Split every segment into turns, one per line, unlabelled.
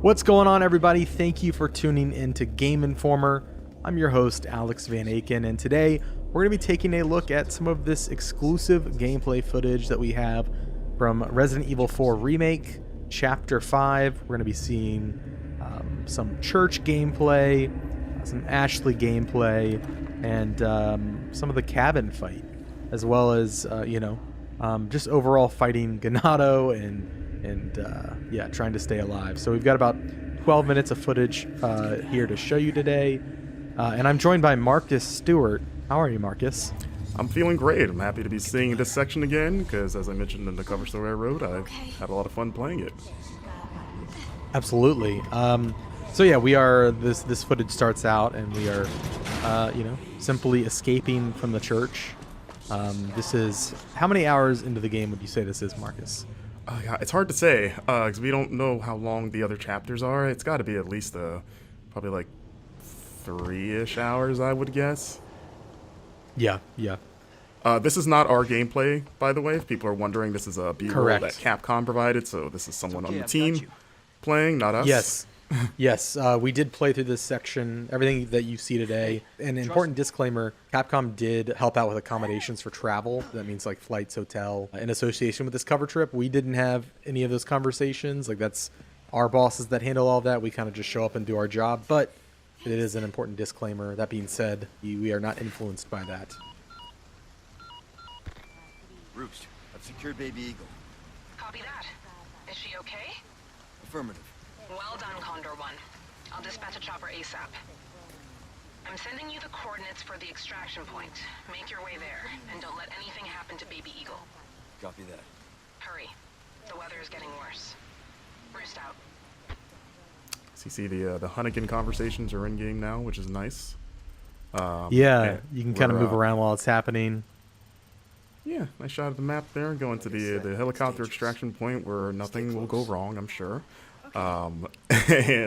What's going on, everybody? Thank you for tuning in to Game Informer. I'm your host, Alex Van Aken, and today we're going to be taking a look at some of this exclusive gameplay footage that we have from Resident Evil 4 Remake, Chapter 5. We're going to be seeing some church gameplay, some Ashley gameplay, and some of the cabin fight, as well as, just overall fighting Ganado and trying to stay alive. So we've got about 12 minutes of footage here to show you today. And I'm joined by Marcus Stewart. How are you, Marcus?
I'm feeling great. I'm happy to be seeing this section again because, as I mentioned in the cover story I wrote, I've had a lot of fun playing it.
Absolutely. So yeah, we are. This footage starts out, and we are, simply escaping from the church. This is how many hours into the game would you say this is, Marcus?
Yeah, it's hard to say because we don't know how long the other chapters are. It's got to be at least probably like 3-ish hours, I would guess.
Yeah.
This is not our gameplay, by the way. If people are wondering, this is a B-roll that Capcom provided, so this is someone on the team playing, not us.
Yes, we did play through this section, everything that you see today. An important disclaimer, Capcom did help out with accommodations for travel. That means like flights, hotel, in association with this cover trip. We didn't have any of those conversations. Like, that's our bosses that handle all that. We kind of just show up and do our job, but it is an important disclaimer. That being said, we are not influenced by that.
Roost, I've secured Baby Eagle.
Copy that. Is she okay?
Affirmative.
Well done, Condor 1. I'll dispatch a chopper ASAP. I'm sending you the coordinates for the extraction point. Make your way there, and don't let anything happen to Baby Eagle.
Copy that.
Hurry. The weather is getting worse. Roost out.
So you see the Hunnigan conversations are in game now, which is nice.
You can kind of move around while it's happening.
Yeah, nice shot of the map there, going to the helicopter extraction point where nothing will go wrong, I'm sure. In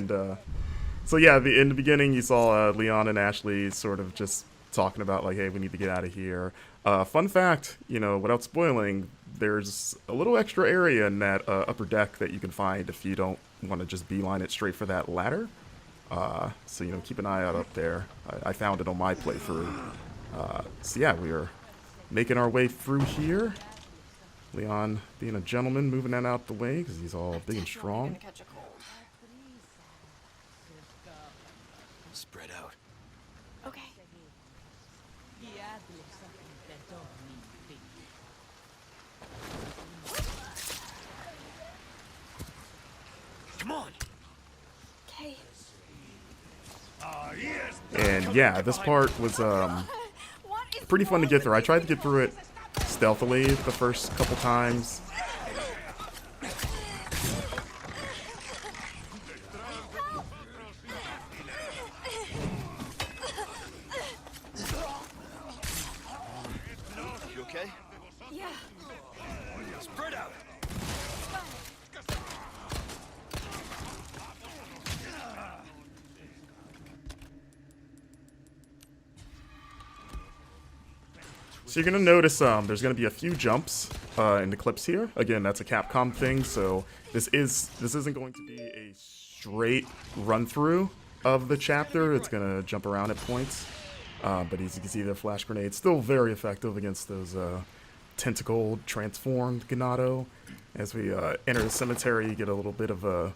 the beginning you saw Leon and Ashley sort of just talking about like, hey, we need to get out of here. Fun fact, without spoiling, there's a little extra area in that upper deck that you can find if you don't want to just beeline it straight for that ladder. So keep an eye out up there. I found it on my playthrough. We are making our way through here. Leon being a gentleman, moving that out the way because he's all big and strong.
Spread out.
Okay.
Come on.
Okay.
And yeah, this part was pretty fun to get through. I tried to get through it stealthily the first couple times.
You okay?
Yeah.
Spread out.
So you're gonna notice there's gonna be a few jumps in the clips here. Again, that's a Capcom thing, so this isn't going to be a straight run through of the chapter. It's gonna jump around at points, but as you can see, the flash grenade's still very effective against those tentacle transformed Ganado. As we enter the cemetery, you get a little bit of a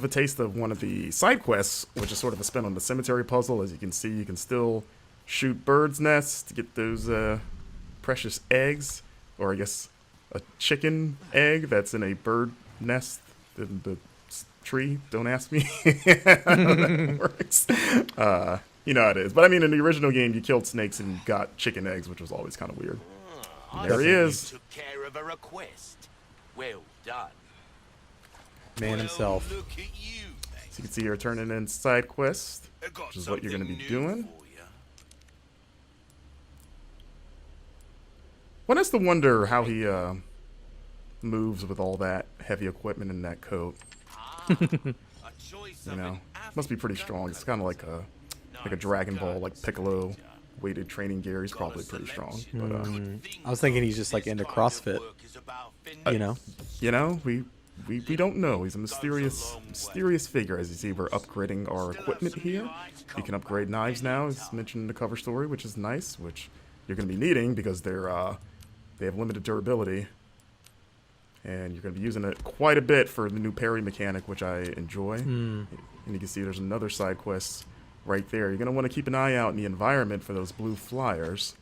taste of one of the side quests, which is sort of a spin on the cemetery puzzle. As you can see, you can still shoot birds' nests to get those precious eggs, or I guess a chicken egg that's in a bird nest in the tree. Don't ask me how that works. You know how it is. But I mean, in the original game, you killed snakes and got chicken eggs, which was always kind of weird. There he is.
Took care of a request. Well done.
Man himself.
Look at you.
So you can see you're turning in side quest, which is what you're going to be doing. One has to wonder how he moves with all that heavy equipment in that coat. Must be pretty strong. It's kind of like a Dragon Ball, like Piccolo weighted training gear. He's probably pretty strong. But
I was thinking he's just like into CrossFit.
we we don't know. He's a mysterious figure. As you see, we're upgrading our equipment here. You can upgrade knives now, as mentioned in the cover story, which is nice, which you're going to be needing because they have limited durability. And you're going to be using it quite a bit for the new parry mechanic, which I enjoy. And you can see there's another side quest right there. You're going to want to keep an eye out in the environment for those blue flyers.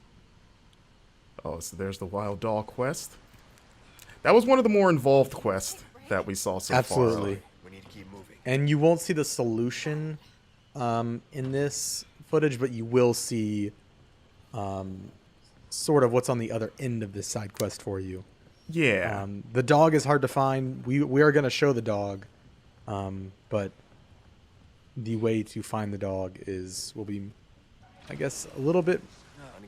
Oh, so there's the Wild Doll quest. That was one of the more involved quests that we saw so far.
Absolutely.
We need to keep moving.
And you won't see the solution in this footage, but you will see sort of what's on the other end of this side quest for you.
Yeah.
The dog is hard to find. We are going to show the dog, but the way to find the dog will be, I guess, a little bit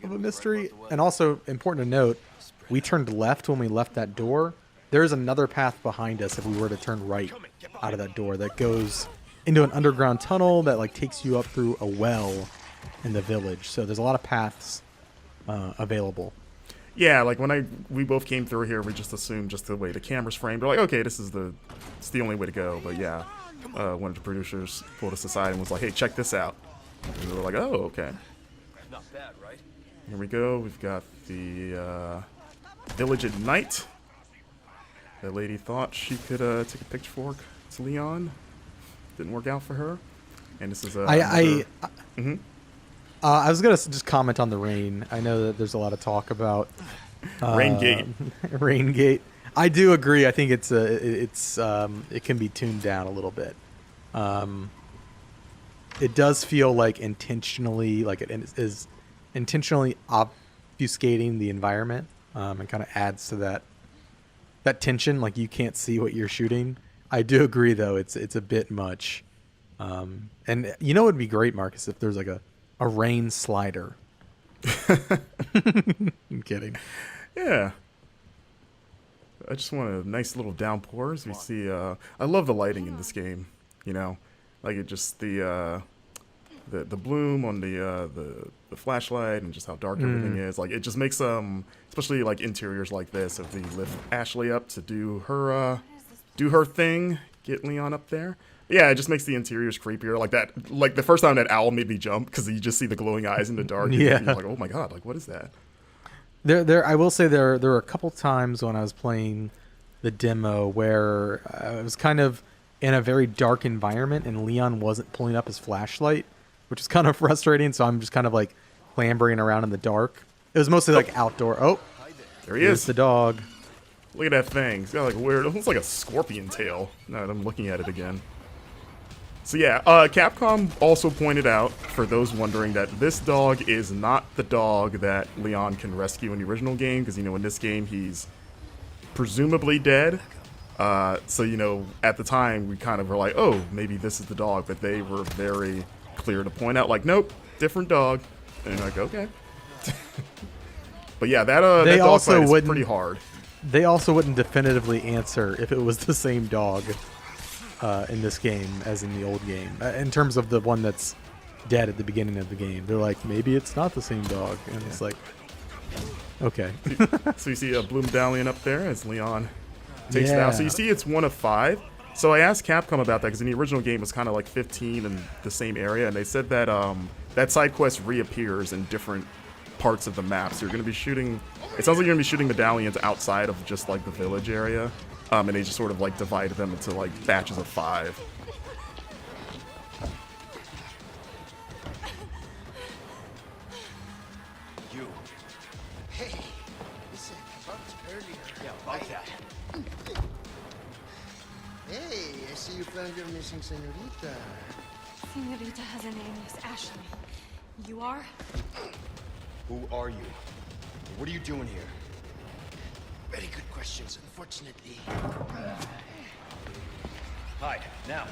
of a mystery. And also important to note, we turned left when we left that door. There's another path behind us if we were to turn right out of that door that goes into an underground tunnel that like takes you up through a well in the village. So there's a lot of paths available.
Yeah, like when we both came through here, we just assumed just the way the camera's framed. We're like, okay, it's the only way to go. But yeah, one of the producers pulled us aside and was like, hey, check this out. And we were like, oh, okay.
Not bad, right?
Here we go. We've got the village at night. The lady thought she could take a pitchfork to Leon. Didn't work out for her. And this is
I was gonna just comment on the rain. I know that there's a lot of talk about
Rain Gate.
Rain Gate. I do agree. I think it can be tuned down a little bit. It does feel like intentionally, like it is intentionally obfuscating the environment, and kind of adds to that tension. Like you can't see what you're shooting. I do agree, though. It's a bit much. And you know, it would be great, Marcus, if there's like a rain slider. I'm kidding.
Yeah. I just want a nice little downpour. As we see, I love the lighting in this game. You know, like it just the bloom on the flashlight and just how dark everything is. Like it just makes especially like interiors like this. If we lift Ashley up to do her thing, get Leon up there. Yeah, it just makes the interiors creepier. Like that, like the first time that owl made me jump because you just see the glowing eyes in the dark.
Yeah,
and you're like, oh my god, like what is that?
I will say there were a couple times when I was playing the demo where I was kind of in a very dark environment and Leon wasn't pulling up his flashlight, which is kind of frustrating. So I'm just kind of like clambering around in the dark. It was mostly like outdoor. Oh,
there he is,
the dog.
Look at that thing. It's got like weird. It looks like a scorpion tail. Now that I'm looking at it again. So yeah, Capcom also pointed out, for those wondering, that this dog is not the dog that Leon can rescue in the original game, because, you know, in this game he's presumably dead. So, you know, at the time we kind of were like, oh, maybe this is the dog, but they were very clear to point out, like, nope, different dog. And you're like, okay. But yeah, that dog fight is pretty hard.
They also wouldn't definitively answer if it was the same dog in this game as in the old game. In terms of the one that's dead at the beginning of the game, they're like, maybe it's not the same dog, and it's like, okay.
So you see a blue medallion up there as Leon takes it out. So you see it's 1 of 5. So I asked Capcom about that because in the original game it was kind of like 15 in the same area, and they said that that side quest reappears in different parts of the map. So you're going to be shooting. It sounds like you're going to be shooting medallions outside of just like the village area. And they just sort of like divided them into like batches of 5.
You. Hey, listen, I talked earlier. Yeah, about that.
Hey, I see you found your missing senorita.
Senorita has a name, Miss Ashley. You are?
Who are you? What are you doing here?
Very good questions, unfortunately.
Hide, now.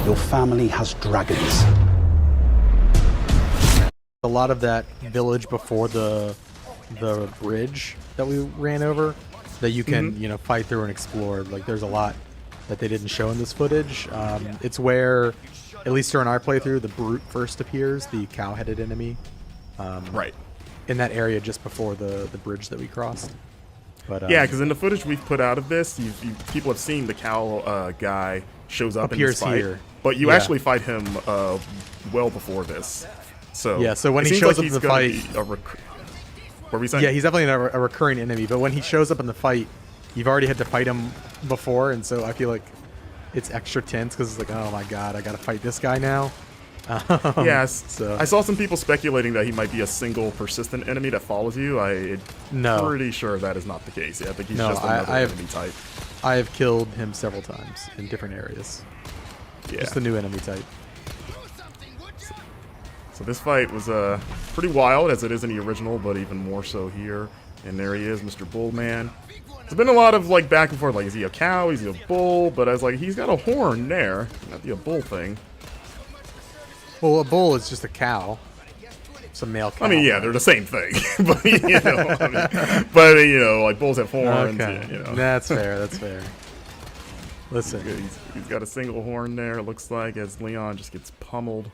Your family has dragons.
A lot of that village before the bridge that we ran over that you can you know, fight through and explore. Like there's a lot that they didn't show in this footage. It's where, at least during our playthrough, the brute first appears, the cow-headed enemy.
Right.
In that area just before the bridge that we crossed. But
Yeah, because in the footage we've put out of this, people have seen the cow guy shows up in this
appears
fight,
here.
but you
Yeah.
actually fight him well before this. So
Yeah, so when
it
he
seems
shows
like
up
he's
in the
gonna
fight-
be what were we saying?
Yeah, he's definitely a recurring enemy, but when he shows up in the fight, you've already had to fight him before, and so I feel like it's extra tense because it's like, oh my god, I gotta fight this guy now.
Yes.
So
I saw some people speculating that he might be a single persistent enemy that follows you. I'm
No.
pretty sure that is not the case. Yeah, I think he's
No,
just another
I have-
enemy type.
I have killed him several times in different areas.
Yeah.
Just a new enemy type.
So this fight was pretty wild, as it is in the original, but even more so here. And there he is, Mr. Bullman. There's been a lot of like back and forth, like is he a cow, is he a bull? But I was like, he's got a horn there. Not the a bull thing.
Well, a bull is just a cow. It's a male cow.
I mean, yeah, they're the same thing. But you know, like bulls have horns.
Okay,
You know.
that's fair. That's fair. Listen,
He's got a single horn there, it looks like, as Leon just gets pummeled.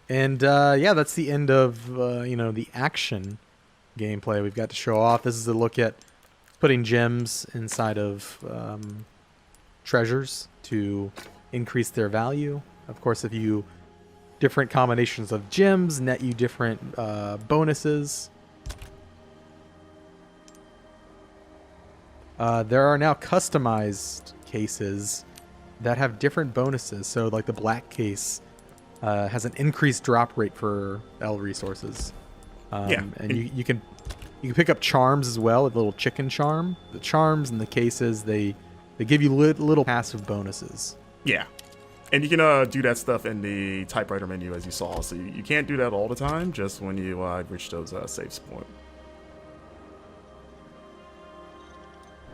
and yeah, that's the end of you know, the action gameplay we've got to show off. This is a look at putting gems inside of treasures to increase their value. Of course, if you different combinations of gems net you different bonuses. There are now customized cases that have different bonuses. So like the black case has an increased drop rate for L resources.
Yeah.
And you can pick up charms as well, with a little chicken charm. The charms and the cases, they give you little passive bonuses.
Yeah. And you can do that stuff in the typewriter menu, as you saw. So you can't do that all the time, just when you reach those save